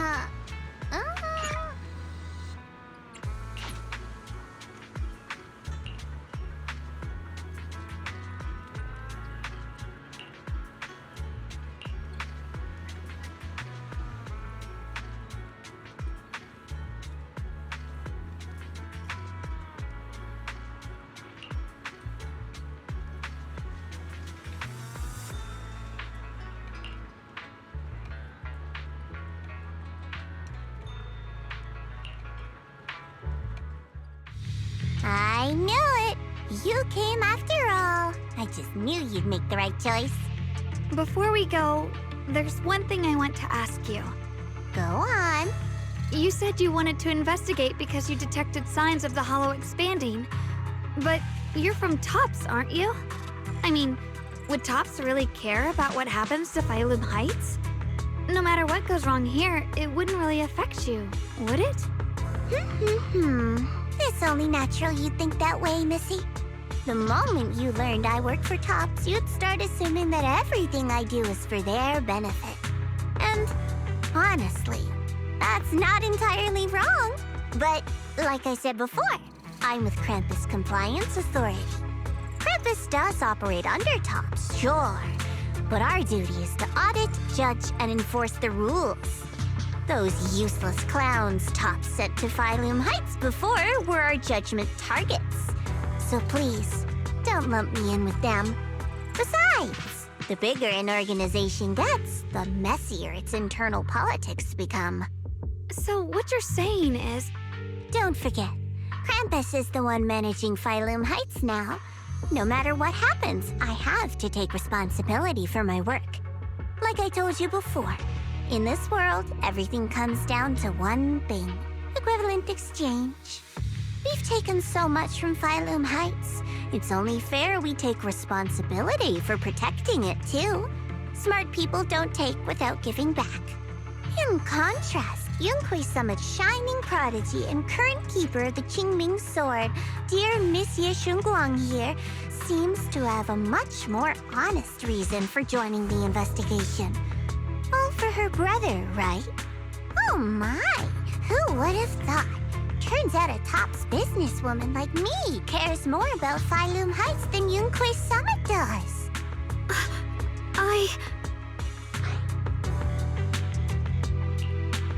Huh. Uh, I knew it! You came after all. I just knew you'd make the right choice. Before we go, there's one thing I want to ask you. Go on. You said you wanted to investigate because you detected signs of the hollow expanding. But you're from Tops, aren't you? I mean, would Tops really care about what happens to Phylum Heights? No matter what goes wrong here, it wouldn't really affect you, would it? It's only natural you'd think that way, Missy. The moment you learned I work for Tops, you'd start assuming that everything I do is for their benefit. And honestly, that's not entirely wrong. But like I said before, I'm with Krampus Compliance Authority. Krampus does operate under Tops, sure. But our duty is to audit, judge, and enforce the rules. Those useless clowns Tops sent to Phylum Heights before were our judgment targets. So please, don't lump me in with them. Besides, the bigger an organization gets, the messier its internal politics become. So what you're saying is... Don't forget, Krampus is the one managing Phylum Heights now. No matter what happens, I have to take responsibility for my work. Like I told you before, in this world, everything comes down to one thing: equivalent exchange. We've taken so much from Phylum Heights. It's only fair we take responsibility for protecting it, too. Smart people don't take without giving back. In contrast, Yunhui Summit's shining prodigy and current keeper of the Qingming Sword, dear Miss Ye Shunguang here, seems to have a much more honest reason for joining the investigation. All for her brother, right? Oh my! Who would have thought? Turns out a Tops businesswoman like me cares more about Phylum Heights than Yunhui Summit does.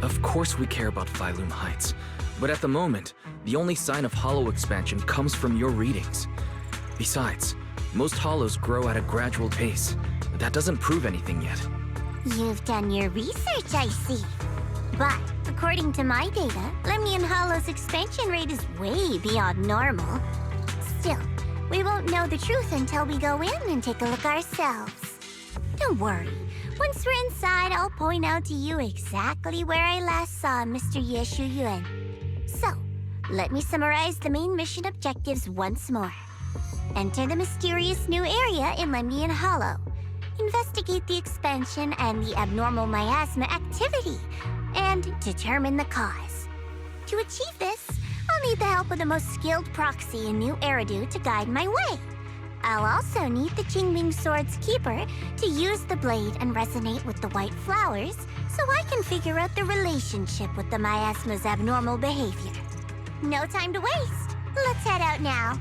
Of course we care about Phylum Heights, but at the moment, the only sign of hollow expansion comes from your readings. Besides, most hollows grow at a gradual pace. That doesn't prove anything yet. You've done your research, I see. But according to my data, Lemnian Hollow's expansion rate is way beyond normal. Still, we won't know the truth until we go in and take a look ourselves. Don't worry. Once we're inside, I'll point out to you exactly where I last saw Mr. Ye Shuyuan. So, let me summarize the main mission objectives once more. Enter the mysterious new area in Lemnian Hollow. Investigate the expansion and the abnormal miasma activity, and determine the cause. To achieve this, I'll need the help of the most skilled proxy in New Eridu to guide my way. I'll also need the Qingming Sword's keeper to use the blade and resonate with the white flowers so I can figure out the relationship with the miasma's abnormal behavior. No time to waste. Let's head out now.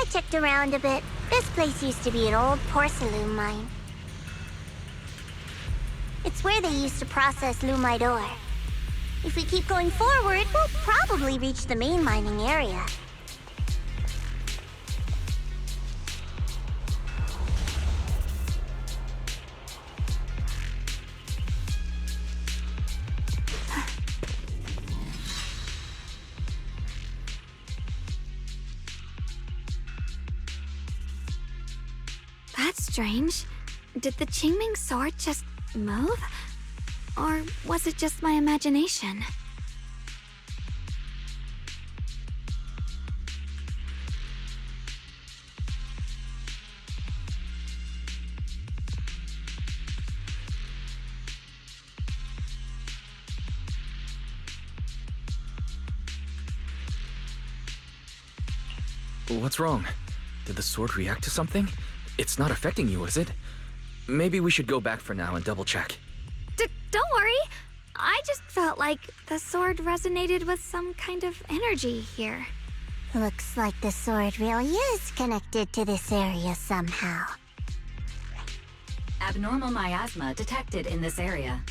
I checked around a bit. This place used to be an old porcelain mine. It's where they used to process lumite ore. If we keep going forward, we'll probably reach the main mining area. That's strange. Did the Qingming sword just move? Or was it just my imagination? What's wrong? Did the sword react to something? It's not affecting you, is it? Maybe we should go back for now and double-check. Don't worry. I just felt like the sword resonated with some kind of energy here. Looks like the sword really is connected to this area somehow. Abnormal miasma detected in this area.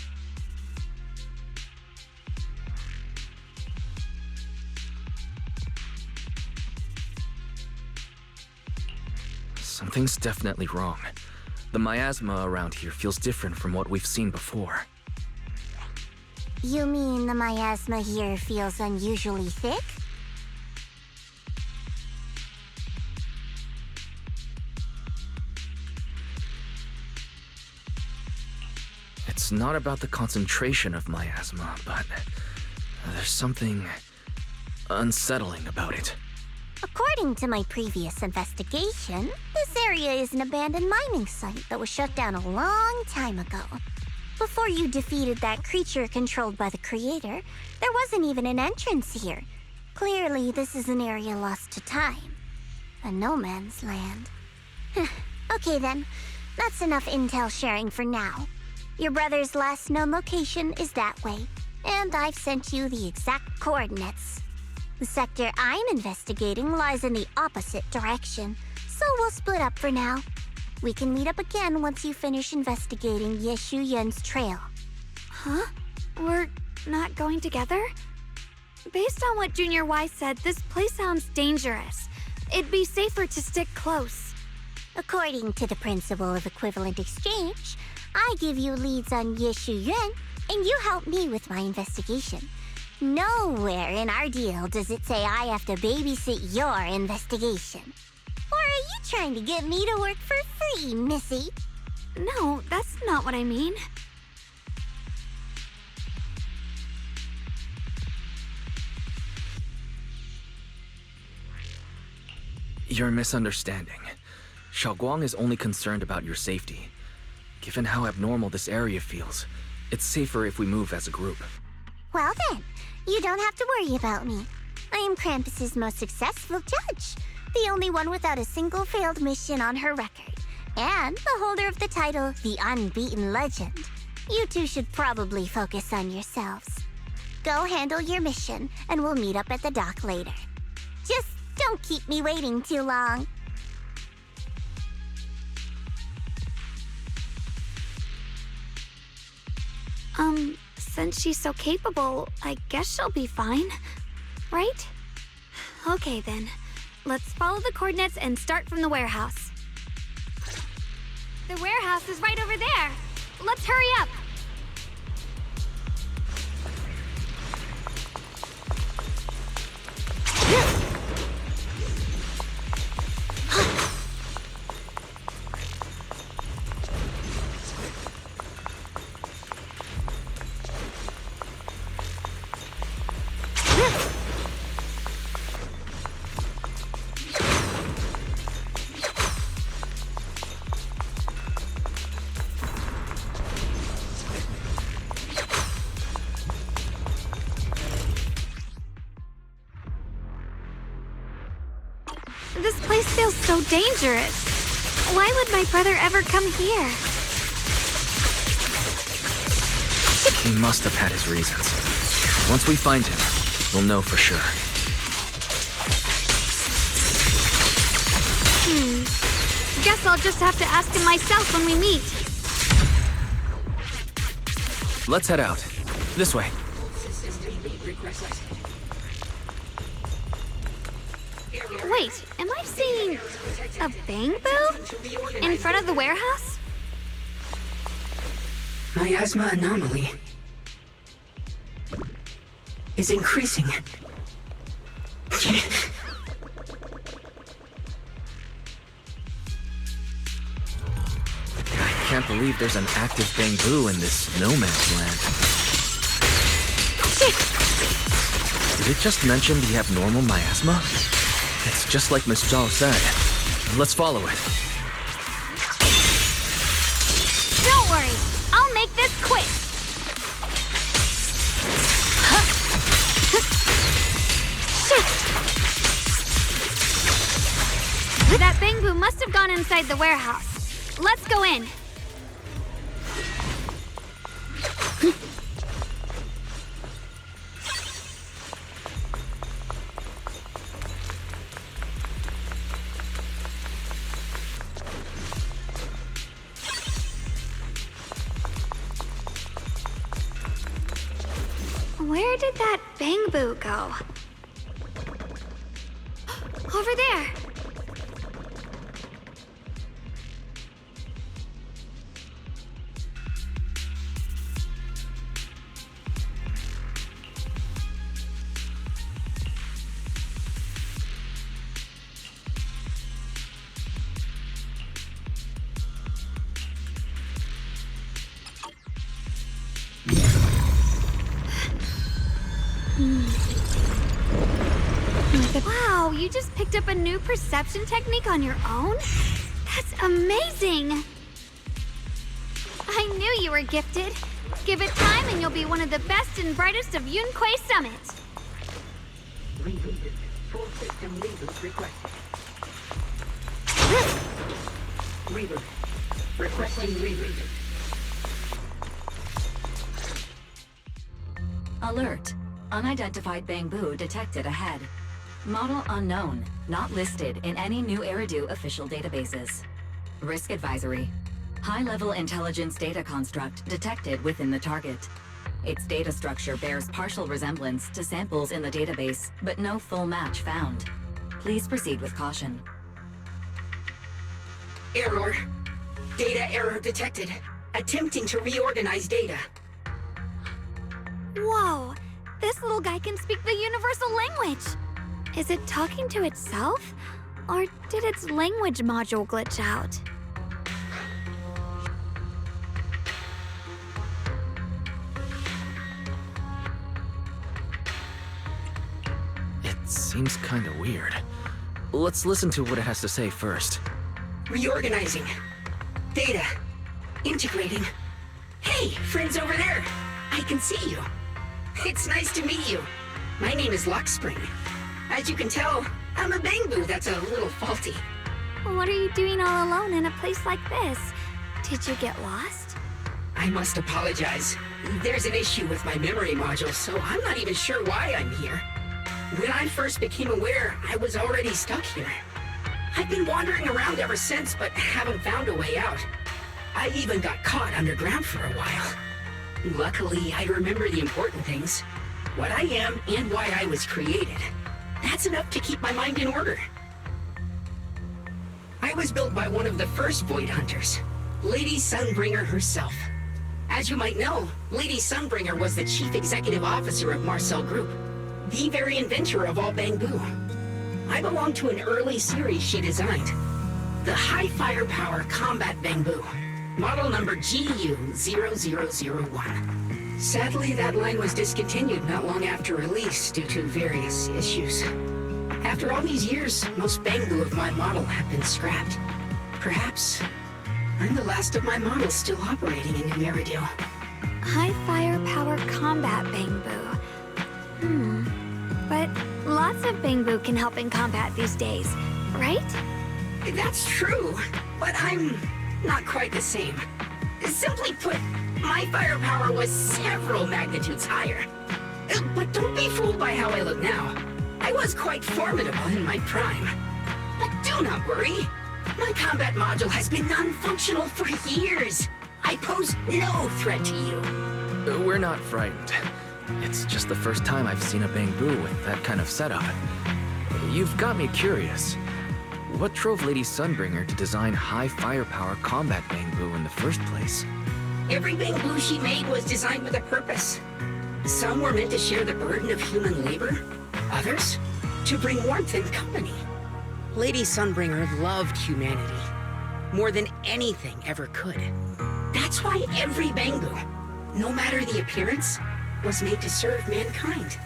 Something's definitely wrong. The miasma around here feels different from what we've seen before. You mean the miasma here feels unusually thick? It's not about the concentration of miasma, but there's something unsettling about it. According to my previous investigation, this area is an abandoned mining site that was shut down a long time ago. Before you defeated that creature controlled by the Creator, there wasn't even an entrance here. Clearly, this is an area lost to time. A no man's land. Okay then, that's enough intel sharing for now. Your brother's last known location is that way, and I've sent you the exact coordinates. The sector I'm investigating lies in the opposite direction, so we'll split up for now. We can meet up again once you finish investigating Yeshu Yun's trail. Huh? We're not going together? Based on what Junior Y said, this place sounds dangerous. It'd be safer to stick close. According to the principle of equivalent exchange, I give you leads on Yeshu Yun, and you help me with my investigation. Nowhere in our deal does it say I have to babysit your investigation. Or are you trying to get me to work for free, Missy? No, that's not what I mean. You're misunderstanding. Xiaoguang is only concerned about your safety. Given how abnormal this area feels, it's safer if we move as a group. Well then, you don't have to worry about me. I am Krampus's most successful judge, the only one without a single failed mission on her record, and the holder of the title, the Unbeaten Legend. You two should probably focus on yourselves. Go handle your mission, and we'll meet up at the dock later. Just don't keep me waiting too long. Since she's so capable, I guess she'll be fine, right? Okay then, let's follow the coordinates and start from the warehouse. The warehouse is right over there. Let's hurry up. This place feels so dangerous. Why would my brother ever come here? He must have had his reasons. Once we find him, we'll know for sure. Guess I'll just have to ask him myself when we meet. Let's head out. This way. Wait, am I seeing a bamboo in front of the warehouse? Miasma anomaly is increasing. I can't believe there's an active bamboo in this no man's land. Did it just mention we have normal miasma? It's just like Miss Zhao said. Let's follow it. Don't worry, I'll make this quick. That bamboo must have gone inside the warehouse. Let's go in. Where did that bamboo go? Over there. Wow, you just picked up a new perception technique on your own? That's amazing! I knew you were gifted. Give it time and you'll be one of the best and brightest of Yunquei Summit. Rebooted. Full system reboot requested. Reboot. Requesting reboot. Alert. Unidentified bamboo detected ahead. Model unknown, not listed in any new Eridu official databases. Risk advisory. High-level intelligence data construct detected within the target. Its data structure bears partial resemblance to samples in the database, but no full match found. Please proceed with caution. Error. Data error detected. Attempting to reorganize data. Whoa! This little guy can speak the universal language! Is it talking to itself? Or did its language module glitch out? It seems kinda weird. Let's listen to what it has to say first. Reorganizing. Data. Integrating. Hey, friends over there! I can see you. It's nice to meet you. My name is Lockspring. As you can tell, I'm a bamboo that's a little faulty. What are you doing all alone in a place like this? Did you get lost? I must apologize. There's an issue with my memory module, so I'm not even sure why I'm here. When I first became aware, I was already stuck here. I've been wandering around ever since, but haven't found a way out. I even got caught underground for a while. Luckily, I remember the important things. What I am and why I was created. That's enough to keep my mind in order. I was built by one of the first Void Hunters, Lady Sunbringer herself. As you might know, Lady Sunbringer was the chief executive officer of Marcel Group, the very inventor of all bamboo. I belong to an early series she designed, the High Firepower Combat Bamboo, model number GU0001. Sadly, that line was discontinued not long after release due to various issues. After all these years, most bamboo of my model have been scrapped. Perhaps I'm the last of my models still operating in New Eridu. High firepower combat bamboo. But lots of bamboo can help in combat these days, right? That's true, but I'm not quite the same. Simply put, my firepower was several magnitudes higher. But don't be fooled by how I look now. I was quite formidable in my prime. But do not worry, My combat module has been non-functional for years. I pose no threat to you. We're not frightened. It's just the first time I've seen a Bangbu with that kind of setup. You've got me curious. What drove Lady Sunbringer to design high firepower combat Bangbu in the first place? Every Bangbu she made was designed with a purpose. Some were meant to share the burden of human labor. Others, to bring warmth and company. Lady Sunbringer loved humanity more than anything ever could. That's why every Bangbu, no matter the appearance, was made to serve mankind.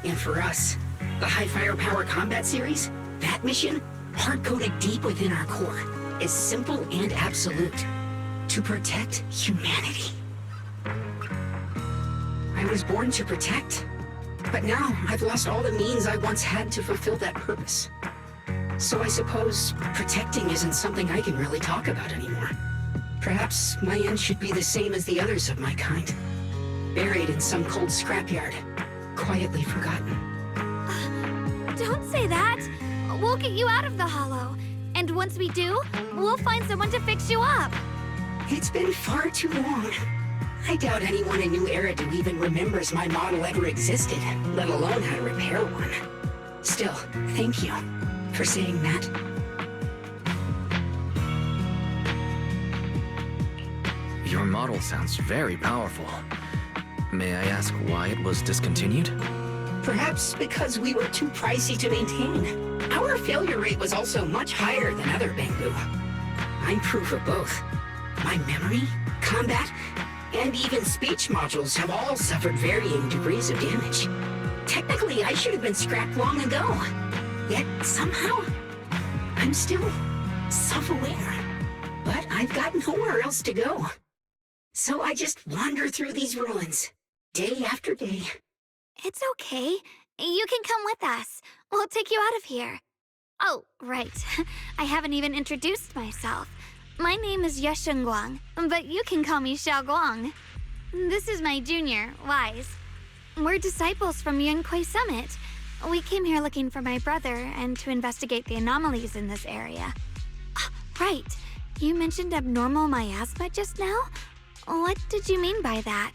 And for us, the High Firepower Combat Series, that mission, hard-coded deep within our core, is simple and absolute. To protect humanity. I was born to protect, but now I've lost all the means I once had to fulfill that purpose. So I suppose protecting isn't something I can really talk about anymore. Perhaps my end should be the same as the others of my kind. Buried in some cold scrapyard, quietly forgotten. Don't say that. We'll get you out of the hollow. And once we do, we'll find someone to fix you up. It's been far too long. I doubt anyone in New Eridu even remembers my model ever existed, let alone how to repair one. Still, thank you for saying that. Your model sounds very powerful. May I ask why it was discontinued? Perhaps because we were too pricey to maintain. Our failure rate was also much higher than other Bangbu. I'm proof of both. My memory, combat, and even speech modules have all suffered varying degrees of damage. Technically, I should have been scrapped long ago. Yet, somehow, I'm still self-aware. But I've got nowhere else to go. So I just wander through these ruins, day after day. It's okay. You can come with us. We'll take you out of here. Oh, right. I haven't even introduced myself. My name is Yesheng Guang, but you can call me Xiao Guang. This is my junior, Wise. We're disciples from Yunquei Summit. We came here looking for my brother and to investigate the anomalies in this area. Right. You mentioned abnormal miasma just now? What did you mean by that?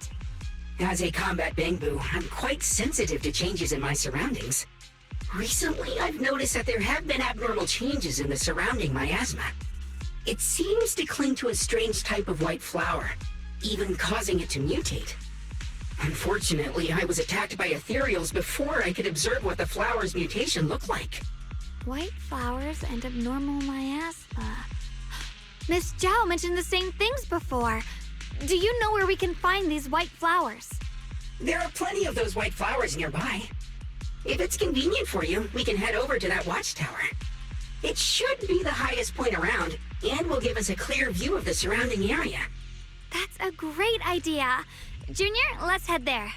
As a combat Bangbu, I'm quite sensitive to changes in my surroundings. Recently, I've noticed that there have been abnormal changes in the surrounding miasma. It seems to cling to a strange type of white flower, even causing it to mutate. Unfortunately, I was attacked by ethereals before I could observe what the flower's mutation looked like. White flowers and abnormal miasma. Miss Zhao mentioned the same things before. Do you know where we can find these white flowers? There are plenty of those white flowers nearby. If it's convenient for you, we can head over to that watchtower. It should be the highest point around, and will give us a clear view of the surrounding area. That's a great idea. Junior, let's head there.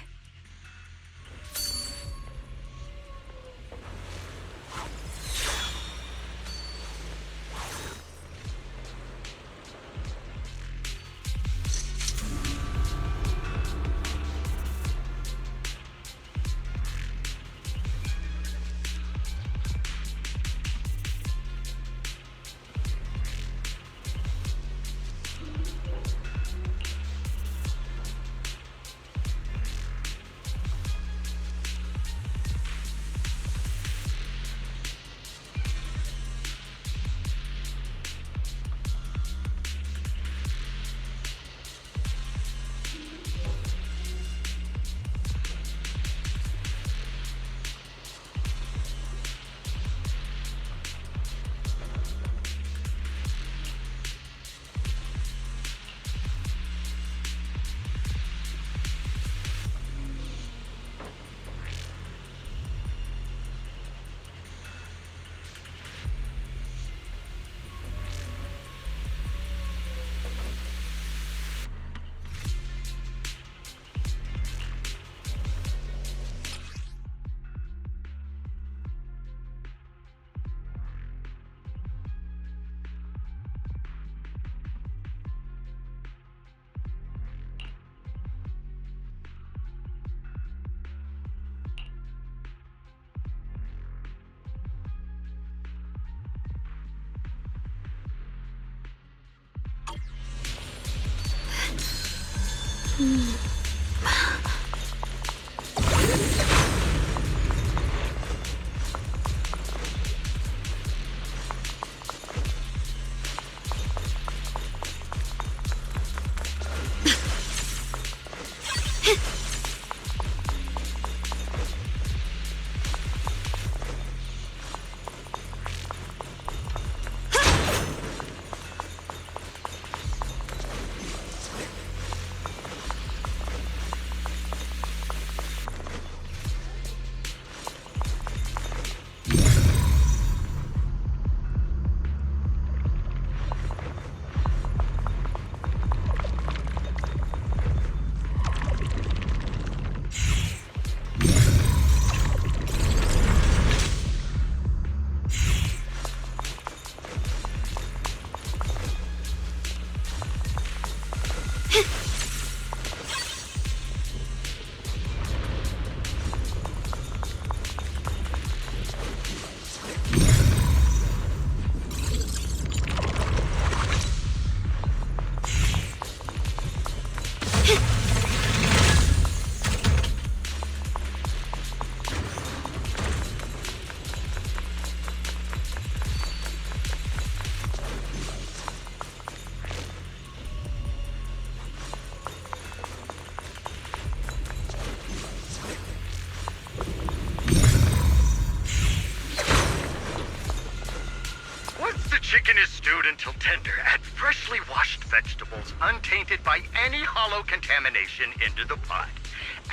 Chicken is stewed until tender. Add freshly washed vegetables, untainted by any hollow contamination, into the pot.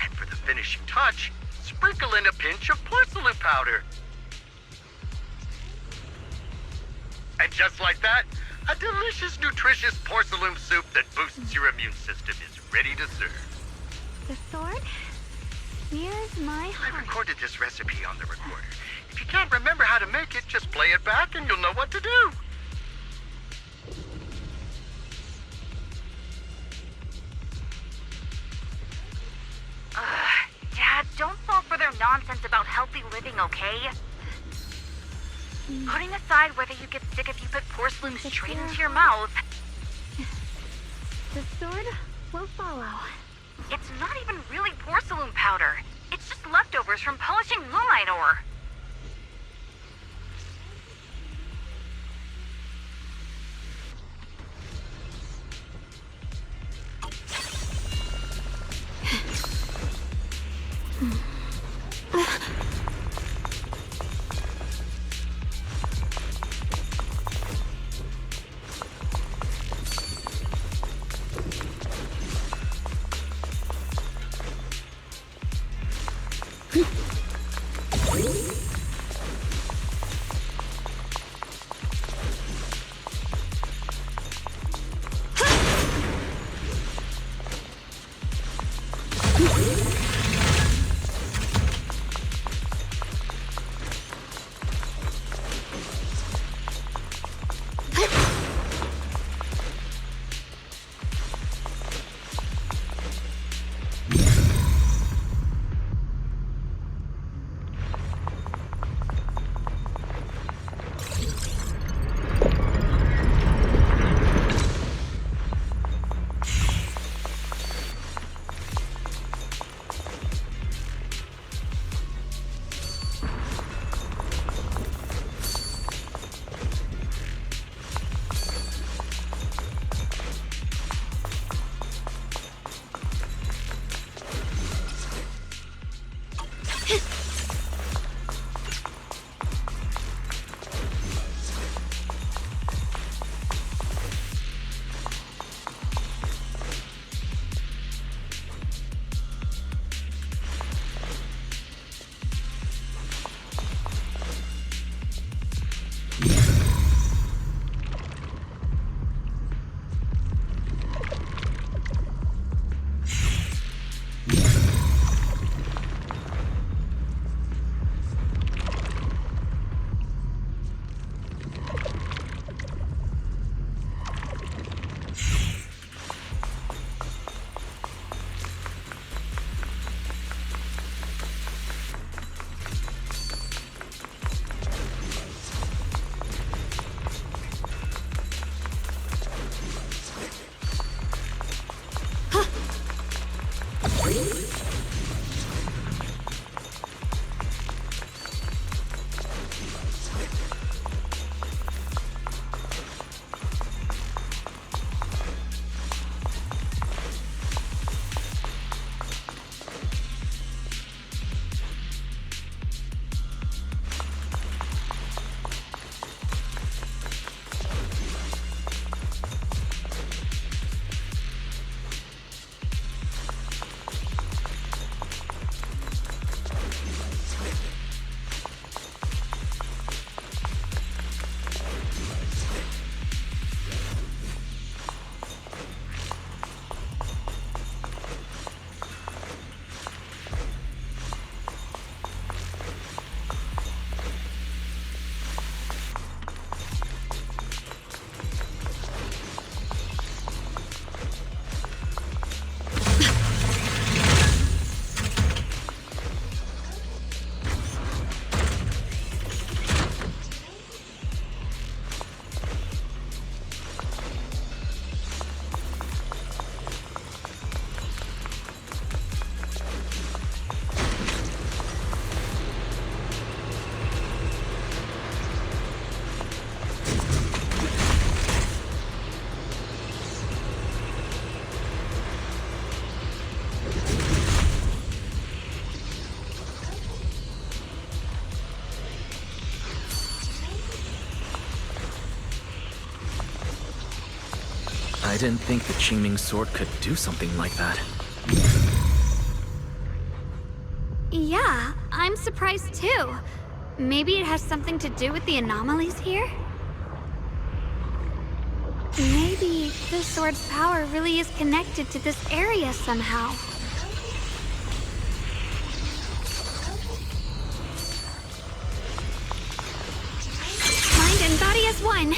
And for the finishing touch, sprinkle in a pinch of porcelain powder. And just like that, a delicious, nutritious porcelain soup that boosts your immune system is ready to serve. The sword? Here's my I heart. recorded this recipe on the recorder. If you can't remember how to make it, just play it back and you'll know what to do. Dad, don't fall for their nonsense about healthy living, okay? Putting aside whether you get sick if you put porcelain straight into your mouth, The sword will follow. it's not even really porcelain powder. It's just leftovers from polishing lumite ore. I didn't think the Qingming sword could do something like that. Yeah, I'm surprised too. Maybe it has something to do with the anomalies here? Maybe the sword's power really is connected to this area somehow. Mind and body as one.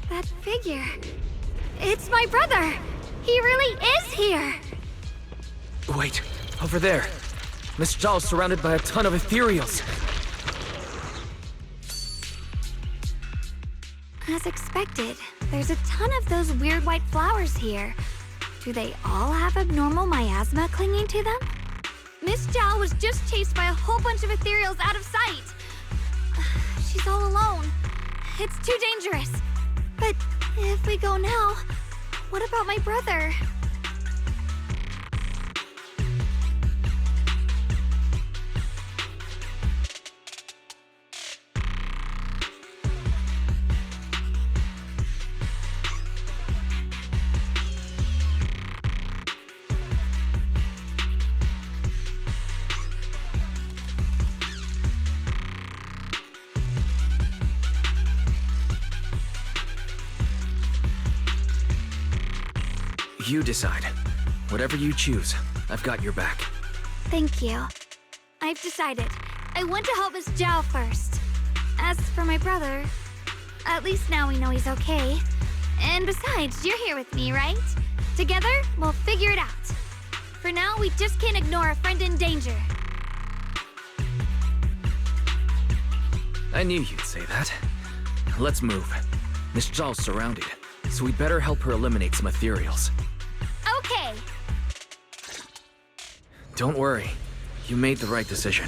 That figure. It's my brother! He really is here! Wait, over there. Miss Zhao's surrounded by a ton of ethereals. As expected, there's a ton of those weird white flowers here. Do they all have abnormal miasma clinging to them? Miss Zhao was just chased by a whole bunch of ethereals out of sight. She's all alone. It's too dangerous. But if we go now, what about my brother? You decide. Whatever you choose, I've got your back. Thank you. I've decided. I want to help Miss Zhao first. As for my brother, at least now we know he's okay. And besides, you're here with me, right? Together, we'll figure it out. For now, we just can't ignore a friend in danger. I knew you'd say that. Let's move. Miss Zhao's surrounded, so we'd better help her eliminate some ethereals. Okay. Don't worry. You made the right decision.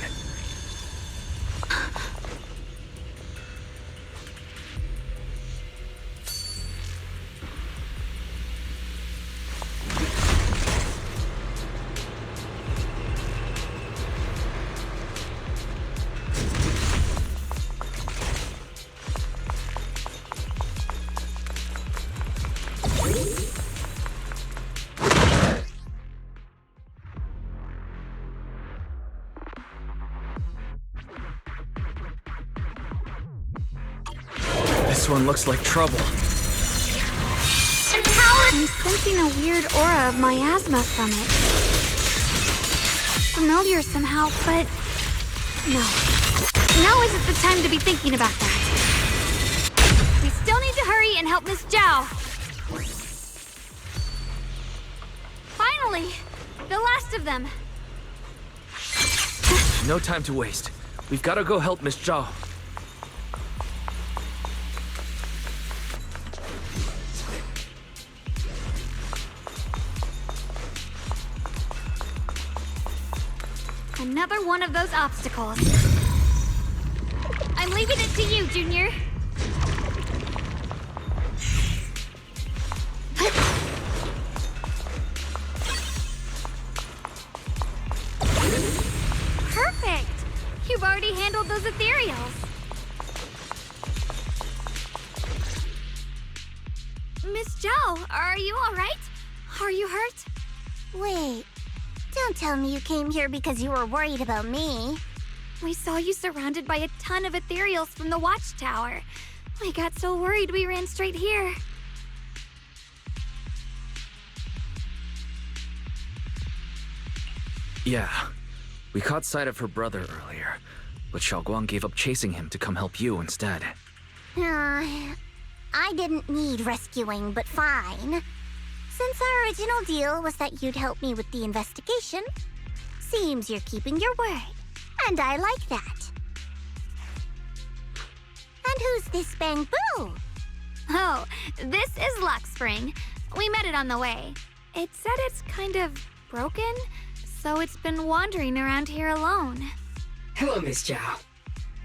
This one looks like trouble. I'm sensing a weird aura of miasma from it. Familiar somehow, but no. Now isn't the time to be thinking about that. We still need to hurry and help Miss Zhao. Finally! The last of them. No time to waste. We've got to go help Miss Zhao. Another one of those obstacles. I'm leaving it to you, Junior. Perfect! You've already handled those ethereals. Miss Zhao, are you all right? Are you hurt? Wait, don't tell me you came here because you were worried about me. We saw you surrounded by a ton of ethereals from the watchtower. We got so worried we ran straight here. Yeah. We caught sight of her brother earlier, but Xiaoguang gave up chasing him to come help you instead. I didn't need rescuing, but fine. Since our original deal was that you'd help me with the investigation, seems you're keeping your word, and I like that. And who's this Bangbu? Oh, this is Luxspring. We met it on the way. It said it's kind of broken, so it's been wandering around here alone. Hello, Miss Zhao.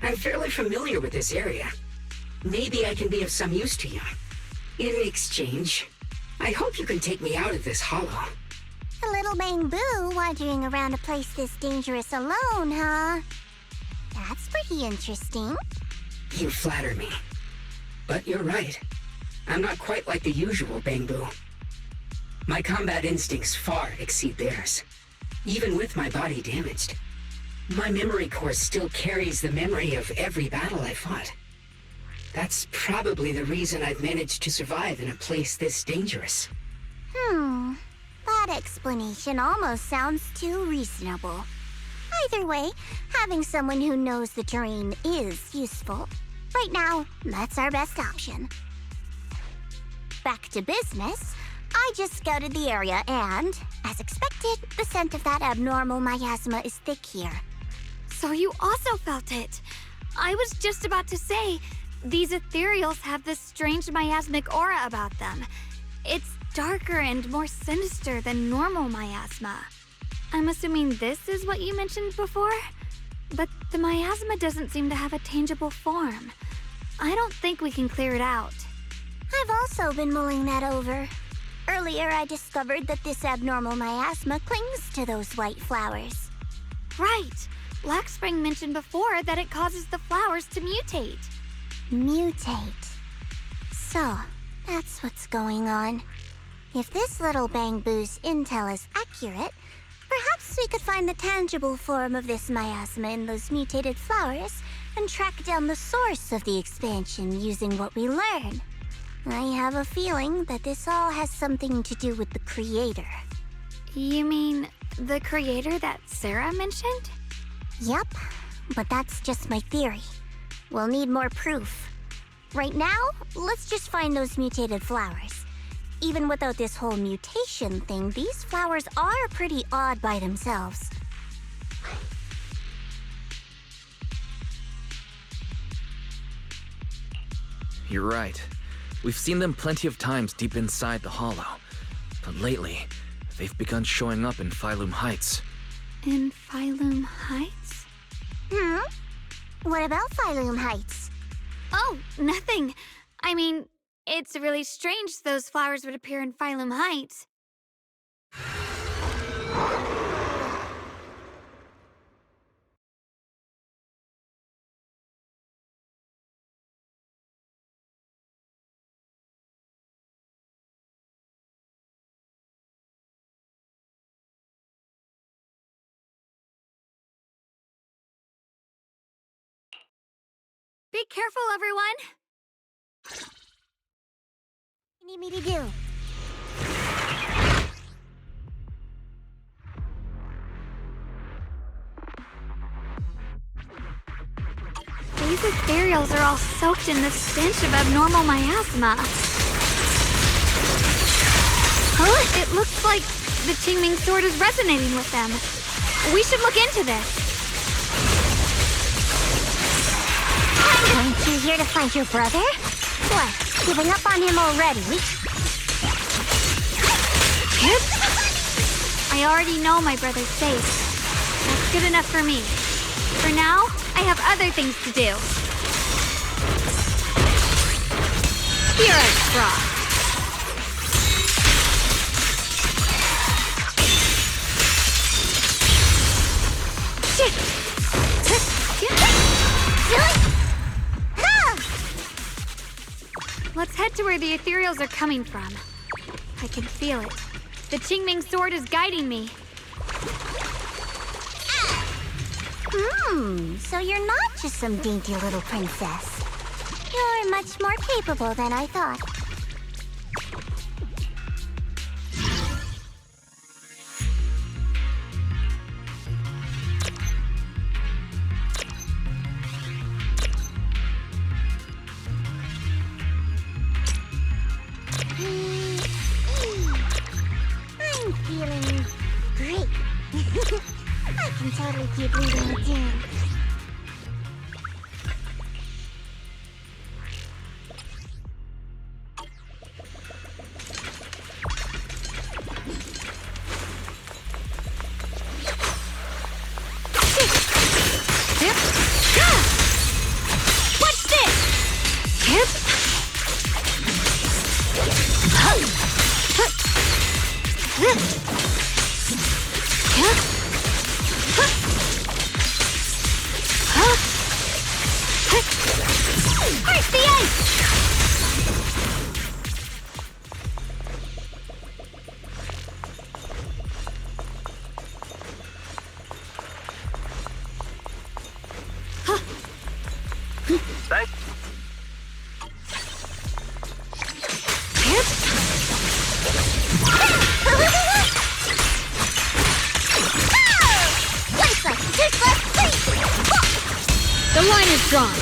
I'm fairly familiar with this area. Maybe I can be of some use to you. In exchange, I hope you can take me out of this hollow. A little Bangbu wandering around a place this dangerous alone, huh? That's pretty interesting. You flatter me. But you're right. I'm not quite like the usual Bangbu. My combat instincts far exceed theirs. Even with my body damaged, my memory core still carries the memory of every battle I fought. That's probably the reason I've managed to survive in a place this dangerous. That explanation almost sounds too reasonable. Either way, having someone who knows the terrain is useful. Right now, that's our best option. Back to business, I just scouted the area and, as expected, the scent of that abnormal miasma is thick here. So you also felt it. I was just about to say, these ethereals have this strange miasmic aura about them. It's darker and more sinister than normal miasma. I'm assuming this is what you mentioned before? But the miasma doesn't seem to have a tangible form. I don't think we can clear it out. I've also been mulling that over. Earlier, I discovered that this abnormal miasma clings to those white flowers. Right. Luxspring mentioned before that it causes the flowers to mutate. Mutate. So, that's what's going on. If this little Bangbu's intel is accurate, perhaps we could find the tangible form of this miasma in those mutated flowers and track down the source of the expansion using what we learn. I have a feeling that this all has something to do with the creator. You mean the creator that Sarah mentioned? Yep, but that's just my theory. We'll need more proof. Right now, let's just find those mutated flowers. Even without this whole mutation thing, these flowers are pretty odd by themselves. You're right. We've seen them plenty of times deep inside the hollow. But lately, they've begun showing up in Phylum Heights. In Phylum Heights? What about Phylum Heights? Oh, nothing. I mean, it's really strange those flowers would appear in Phylum Heights. Be careful, everyone! What do you need me to do? These ethereals are all soaked in the stench of abnormal miasma. Huh? It looks like the Qingming sword is resonating with them. We should look into this. Aren't you here to find your brother? What, giving up on him already? I already know my brother's safe. That's good enough for me. For now, I have other things to do. Here I try. Let's head to where the ethereals are coming from. I can feel it. The Qingming sword is guiding me. So you're not just some dainty little princess. You're much more capable than I thought. I'm feeling great. I can totally keep leading the team. What's this? Where's the ice? Thank The line is drawn.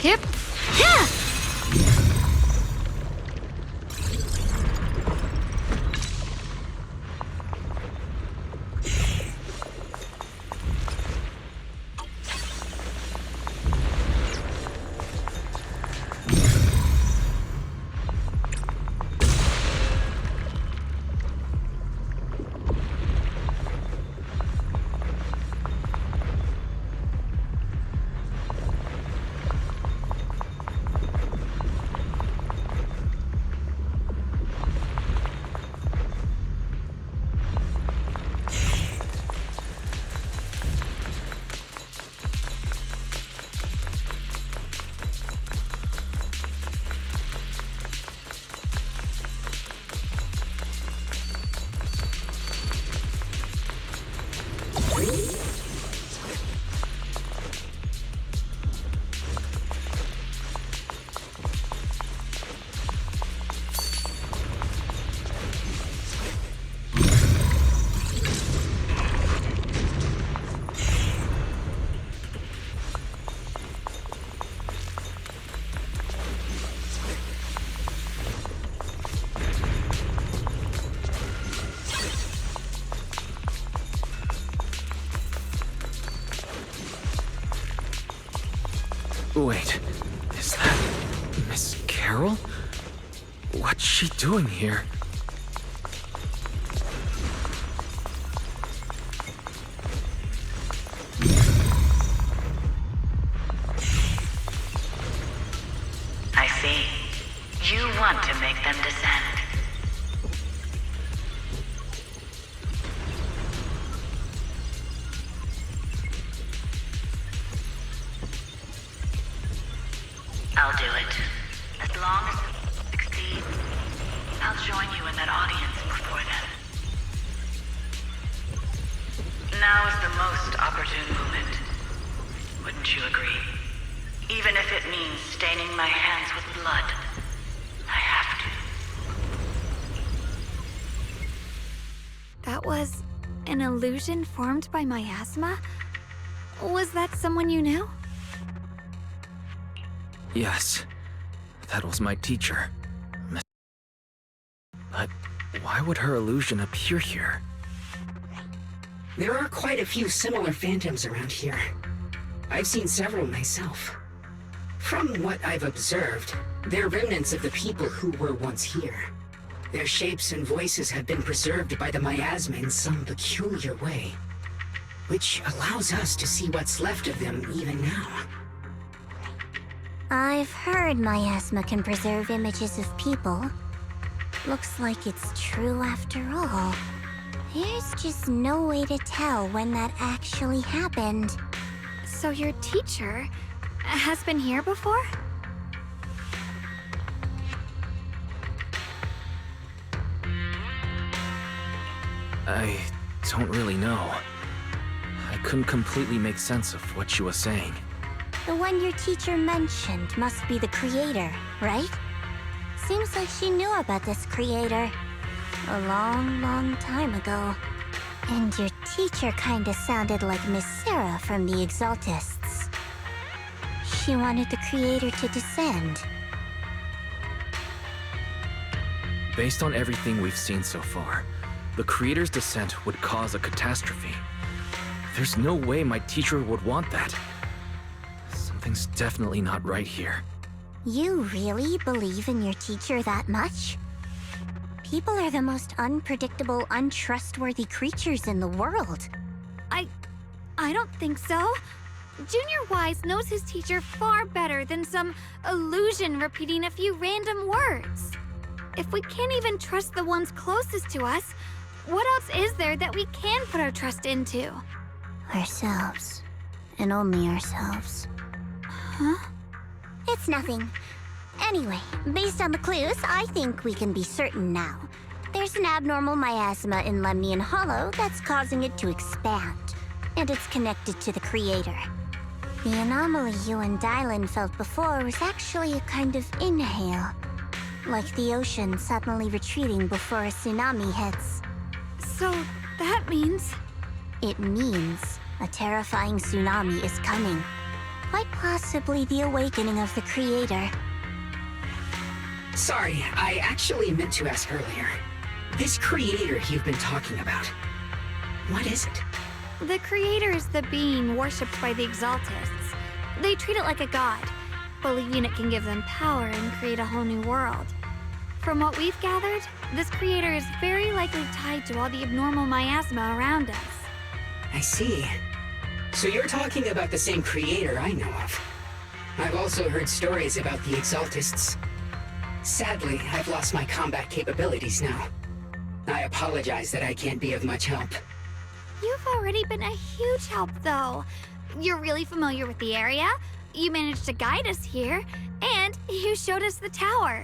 Hip. Yeah. Wait, is that Miss Carol? What's she doing here? see. You want to make them descend. I'll do it. As long as you succeed, I'll join you in that audience before then. Now is the most opportune moment. Wouldn't you agree? Even if it means staining my hands with blood, I have to. That was an illusion formed by miasma? Was that someone you knew? Yes, that was my teacher. But why would her illusion appear here? There are quite a few similar phantoms around here. I've seen several myself. From what I've observed, they're remnants of the people who were once here. Their shapes and voices have been preserved by the miasma in some peculiar way, which allows us to see what's left of them even now. I've heard miasma can preserve images of people. Looks like it's true after all. There's just no way to tell when that actually happened. So your teacher has been here before? I don't really know. I couldn't completely make sense of what she was saying. The one your teacher mentioned must be the creator, right? Seems like she knew about this creator a long, long time ago. And your teacher kinda sounded like Miss Sarah from the Exaltists. She wanted the creator to descend. Based on everything we've seen so far, the creator's descent would cause a catastrophe. There's no way my teacher would want that. Something's definitely not right here. You really believe in your teacher that much? People are the most unpredictable, untrustworthy creatures in the world. I don't think so. Junior Wise knows his teacher far better than some illusion repeating a few random words. If we can't even trust the ones closest to us, what else is there that we can put our trust into? Ourselves. And only ourselves. Huh? It's nothing. Anyway, based on the clues, I think we can be certain now. There's an abnormal miasma in Lemnian Hollow that's causing it to expand, and it's connected to the creator. The anomaly you and Dylan felt before was actually a kind of inhale, like the ocean suddenly retreating before a tsunami hits. So that means... It means a terrifying tsunami is coming. Quite possibly the awakening of the creator. Sorry, I actually meant to ask earlier. This creator you've been talking about, what is it? The creator is the being worshipped by the Exaltists. They treat it like a god, believing it can give them power and create a whole new world. From what we've gathered, this creator is very likely tied to all the abnormal miasma around us. I see. So you're talking about the same creator I know of. I've also heard stories about the Exaltists. Sadly, I've lost my combat capabilities now. I apologize that I can't be of much help. You've already been a huge help, though. You're really familiar with the area, you managed to guide us here, and you showed us the tower.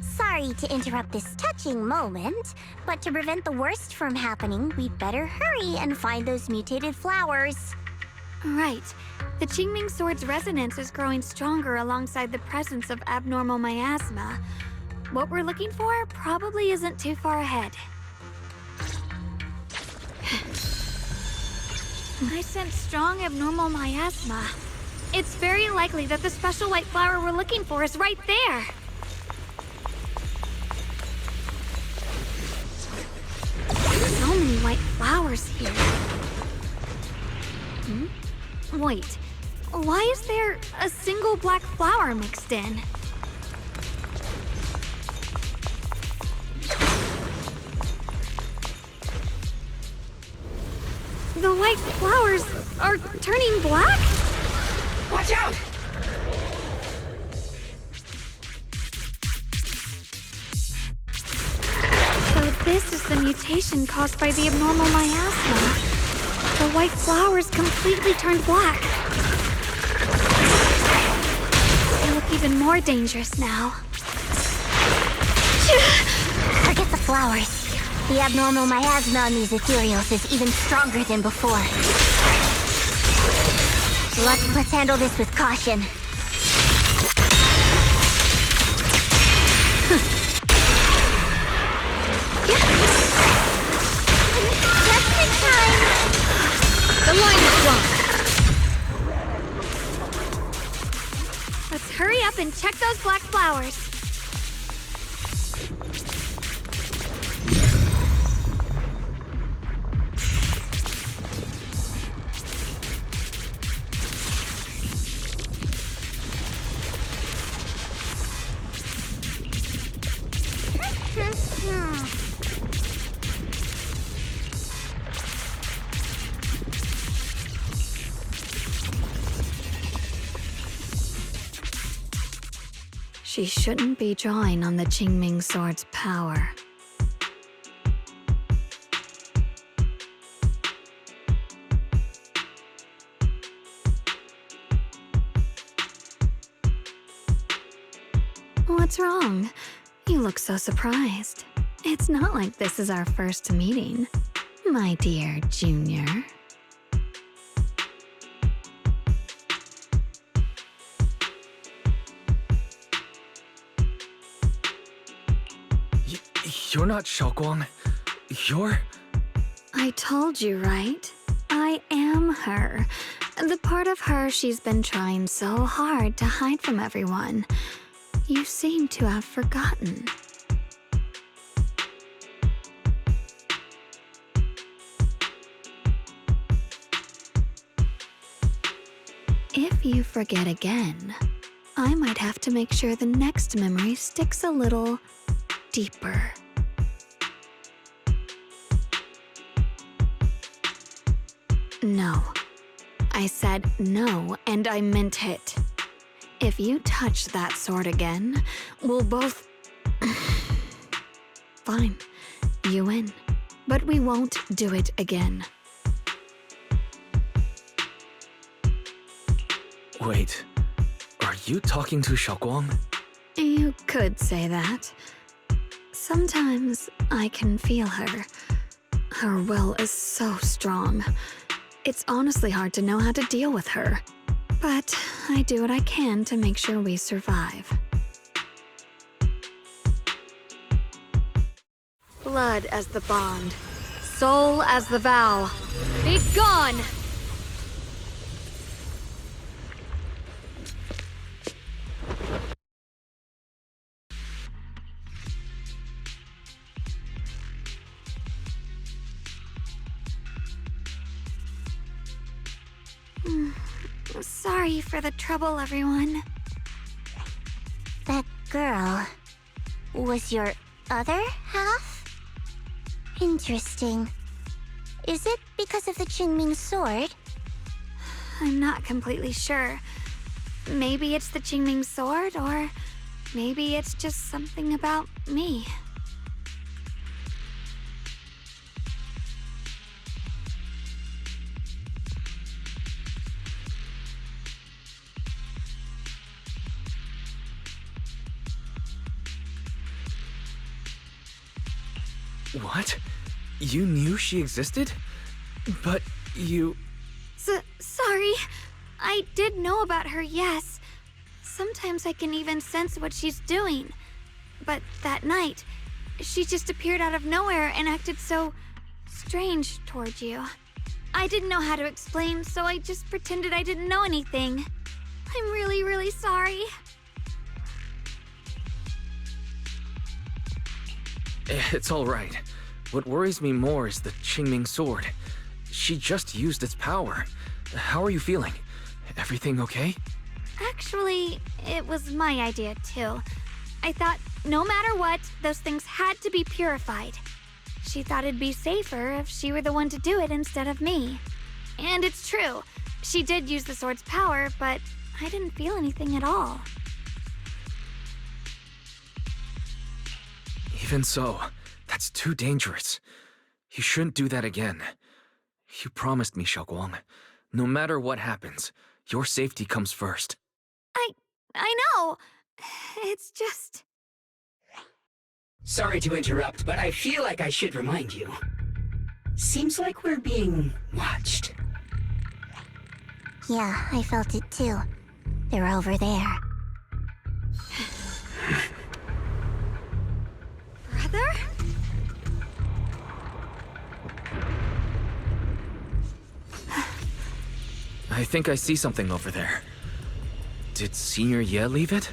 Sorry to interrupt this touching moment, but to prevent the worst from happening, we'd better hurry and find those mutated flowers. Right. The Qingming Sword's resonance is growing stronger alongside the presence of abnormal miasma. What we're looking for probably isn't too far ahead. I sense strong abnormal miasma. It's very likely that the special white flower we're looking for is right there. So many white flowers here. Wait, why is there a single black flower mixed in? The white flowers are turning black? Watch out! This is the mutation caused by the abnormal miasma. The white flowers completely turned black. They look even more dangerous now. Forget the flowers. The abnormal miasma on these ethereals is even stronger than before. Let's handle this with caution. Just in time! The line is blocked. Let's hurry up and check those black flowers. She shouldn't be drawing on the Qingming sword's power. What's wrong? You look so surprised. It's not like this is our first meeting, my dear Junior. You're not Xiaoguang. You're... I told you, right? I am her. The part of her she's been trying so hard to hide from everyone. You seem to have forgotten. If you forget again, I might have to make sure the next memory sticks a little deeper. No. I said no, and I meant it. If you touch that sword again, we'll both... Fine. You win. But we won't do it again. Wait, are you talking to Xiaoguang? You could say that. Sometimes I can feel her. Her will is so strong. It's honestly hard to know how to deal with her. But I do what I can to make sure we survive. Blood as the bond. Soul as the vow. Be gone! Sorry for the trouble, everyone. That girl was your other half? Interesting. Is it because of the Qingming sword? I'm not completely sure. Maybe it's the Qingming sword, or maybe it's just something about me. What? You knew she existed? But you... Sorry. I did know about her, yes. Sometimes I can even sense what she's doing. But that night, she just appeared out of nowhere and acted so strange toward you. I didn't know how to explain, so I just pretended I didn't know anything. I'm really, really sorry. It's all right. What worries me more is the Qingming sword. She just used its power. How are you feeling? Everything okay? Actually, it was my idea too. I thought no matter what, those things had to be purified. She thought it'd be safer if she were the one to do it instead of me. And it's true. She did use the sword's power, but I didn't feel anything at all. Even so, That's too dangerous. You shouldn't do that again. You promised me, Xiaoguang. No matter what happens, your safety comes first. I know. It's just... Sorry to interrupt, but I feel like I should remind you. Seems like we're being watched. Yeah, I felt it too. They're over there. Brother? I think I see something over there. Did Senior Ye leave it?